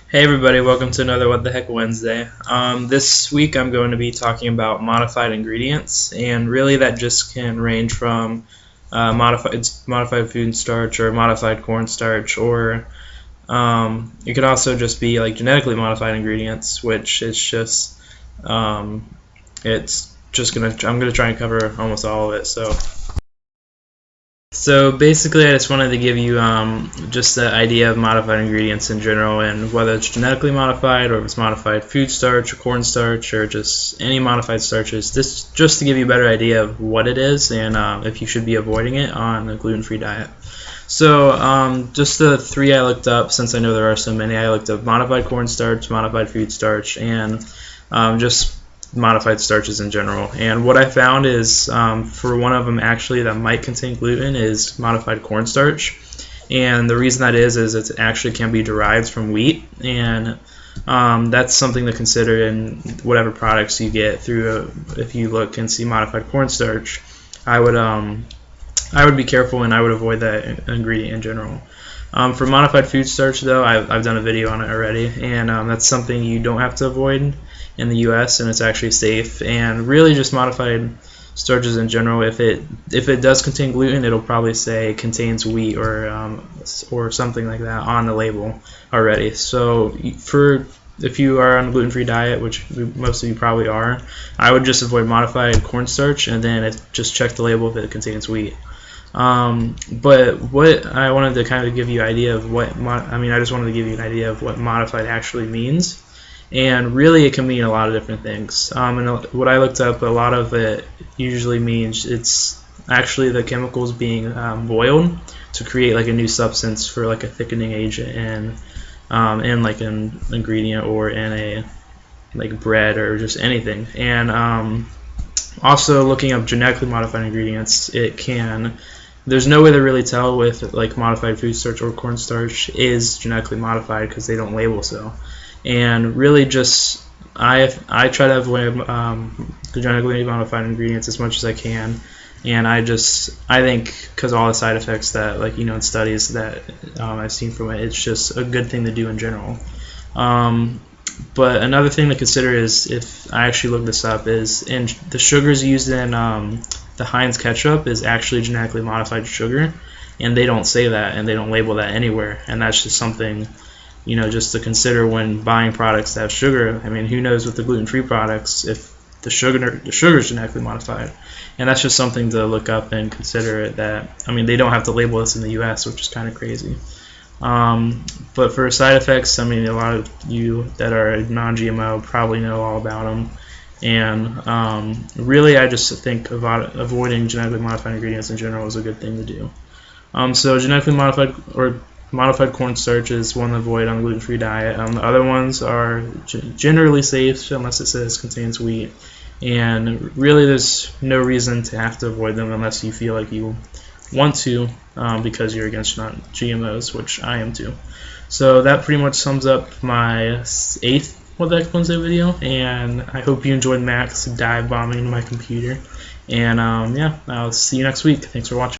Hey everybody, welcome to another What the Heck Wednesday. This week I'm going to be talking about modified ingredients, and really that just can range from modified food starch or modified cornstarch, or it could also just be like genetically modified ingredients, which is just I'm gonna try and cover almost all of it. So basically, I just wanted to give you just the idea of modified ingredients in general, and whether it's genetically modified or if it's modified food starch or cornstarch or just any modified starches. This just to give you a better idea of what it is and if you should be avoiding it on a gluten-free diet. So just the three I looked up, since I know there are so many. I looked up modified cornstarch, modified food starch, and just modified starches in general. And what I found is for one of them actually that might contain gluten is modified cornstarch. And the reason that is it actually can be derived from wheat, and that's something to consider in whatever products you get through. If you look and see modified cornstarch, I would be careful and I would avoid that ingredient in general. For modified food starch, though, I've done a video on it already, and that's something you don't have to avoid in the U.S. and it's actually safe. And really, just modified starches in general, if it does contain gluten, it'll probably say it contains wheat or something like that on the label already. So if you are on a gluten-free diet, which most of you probably are, I would just avoid modified cornstarch and then just check the label if it contains wheat. But what I wanted to kind of give you an idea of I just wanted to give you an idea of what modified actually means, and really it can mean a lot of different things. And what I looked up, a lot of it usually means it's actually the chemicals being boiled to create like a new substance for like a thickening agent in like an ingredient or in a like bread or just anything. And also looking up genetically modified ingredients, there's no way to really tell with like modified food starch or cornstarch is genetically modified because they don't label so. And really just I try to avoid the genetically modified ingredients as much as I can. And I think because all the side effects that in studies that I've seen from it, it's just a good thing to do in general. But another thing to consider is, if I actually looked this up, is in the sugars used in the Heinz ketchup is actually genetically modified sugar, and they don't say that and they don't label that anywhere. And that's just something just to consider when buying products that have sugar. I mean, who knows with the gluten-free products if the sugar is genetically modified. And that's just something to look up and consider that. I mean, they don't have to label this in the US, which is kind of crazy. But for side effects, I mean, a lot of you that are non-GMO probably know all about them. And really, I just think avoiding genetically modified ingredients in general is a good thing to do. So genetically modified or modified cornstarch is one to avoid on a gluten-free diet. The other ones are generally safe unless it says contains wheat. And really, there's no reason to have to avoid them unless you feel like you want to, because you're against GMOs, which I am too. So that pretty much sums up my 8th What the Heck Wednesday video, and I hope you enjoyed Max dive bombing into my computer. And yeah, I'll see you next week. Thanks for watching.